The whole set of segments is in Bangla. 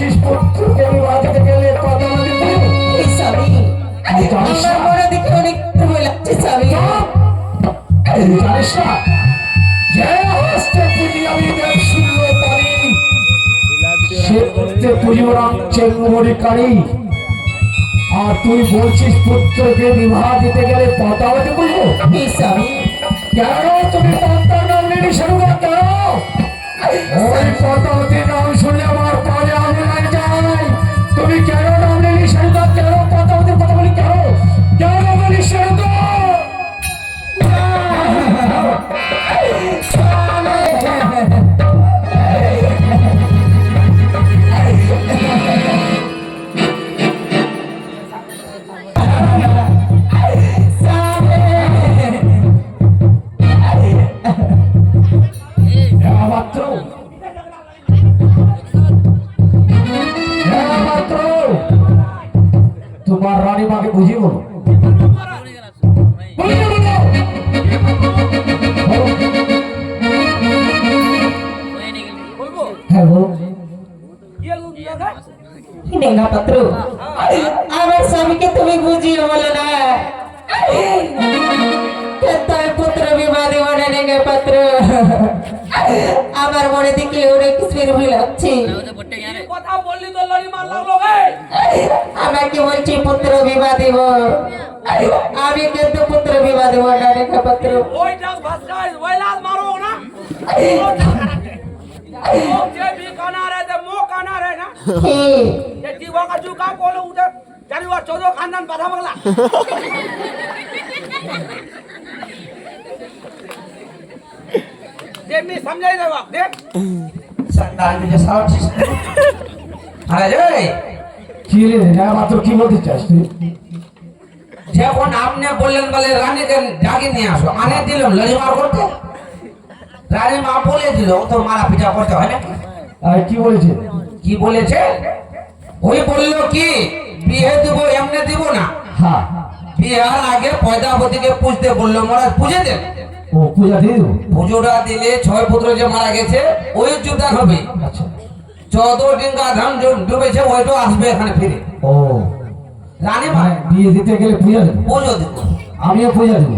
বলছিস পুত্রকে বিবাহ দিতে গেলে কথা বলবি স্বামী আমার মনে দেখে অনেক ভয় লাগছে স্বামী জানিস না যে হস্তে পুঁজি আমি দেব শূন্য পারি সে হস্তে পুঁজি রাম চেঙ্গুমরিকারী আর তুই বলছিস পুত্রকে বিবাহ দিতে গেলে পতাবতে বলবো স্বামী কেন তুমি পদ্মার নাম নিয়ে শুরু কেন ওই পতাবতে নাম শুনলে আমার পরে আমি লাগে যাই তুমি কেন নাম নিয়ে শুরু কেন পতাবতের কথা বলি কেন কেন বলি শুরু তোমার রানী মাকে বুঝিয়ে বলো হ্যাঁ বলো নেঙ্গা পাত্র আমার স্বামীকে তুমি বুঝিয়ে বলো না তাই পুত্র বিবাহ দেব না নেঙ্গা পাত্র আমার মনে দেখে অনেক কিছুর ভুল লাগছে কথা বললি তো লড়ি মার লাগলো আমাকে বলছি পুত্র বিবাহ দেব আমি কিন্তু পুত্র বিবাহ দেব না নেঙ্গা পাত্র ওই ডাক ভাসকাই ওই লাল মারো না ओ जे भी काना रहे थे मो काना रहे ना ये जीवा का जुका बोलो उधर जानी वो 14 खानदान बाधा मगला ये मैं समझाई दे बाप देख संतान में जो साउंड আরে রে কি রে না মাত্র কি বলতে চাস তুই যখন আপনি বললেন বলে রানীকে ডাকে নিয়ে আসো আনে দিলাম লড়ি মার করতে রানী মা বলে দিল তো মারা পিটা করতে হয় না আর কি বলেছে কি বলেছে ওই বলল কি বিয়ে দেব এমনি দেব না হ্যাঁ বিয়ার আগে পয়দাবতীকে পুজতে বললো মহারাজ পুজে দেন ও পূজা দিয়ে দেবো পুজোটা দিলে 6 পুত্র যে মারা গেছে ওই যোগদান হবে আচ্ছা 14 ডিঙ্গা ধান ডুবেছে ওইটা আসবে এখানে ফিরে ও রানী মা বিয়ে দিতে গেলে পূজা দেবো পুজো দেব আমিও পূজা দেবো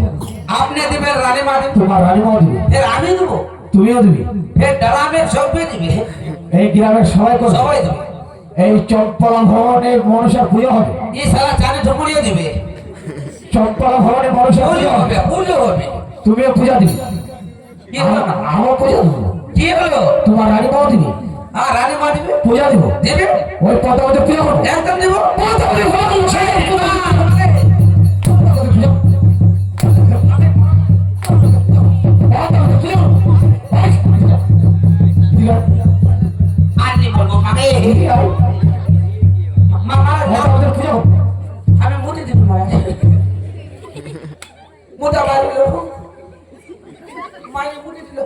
আপনি দিবেন রানী মা দেবেন তোমার রানীমাও দিবে ফের আমি দেবো তুমিও দিবি ফের ডালামে সবই দিবে এই গ্রামের সবাই করবে সবাই দেবে এই চম্পলা ভবনে মনসার পূজা হবে এই সারা চানে ঠুকুরিয়ে দিবে চম্পলা ভবনে মনসার পুজো পূজা হবে হবে পুজো হবে তুমিও পূজা দিবি কি হলো না আমিও পূজা দেবো কি হলো তোমার রানীমাও দিবি আর রানী মা দিবে পূজা দিব দিবে ওই পতাকাতে পূজা করবো একদম দিব পতাকাতে পূজা করবো, সেই পূজা। পতাকাতে পূজা করবো। দিলাম। আর নি বলবো মাকে মা মারা যাও পতাকাতে পূজা করবো। আমি মুটি দিব মারা মুটা মারিল মাই মুটি দিল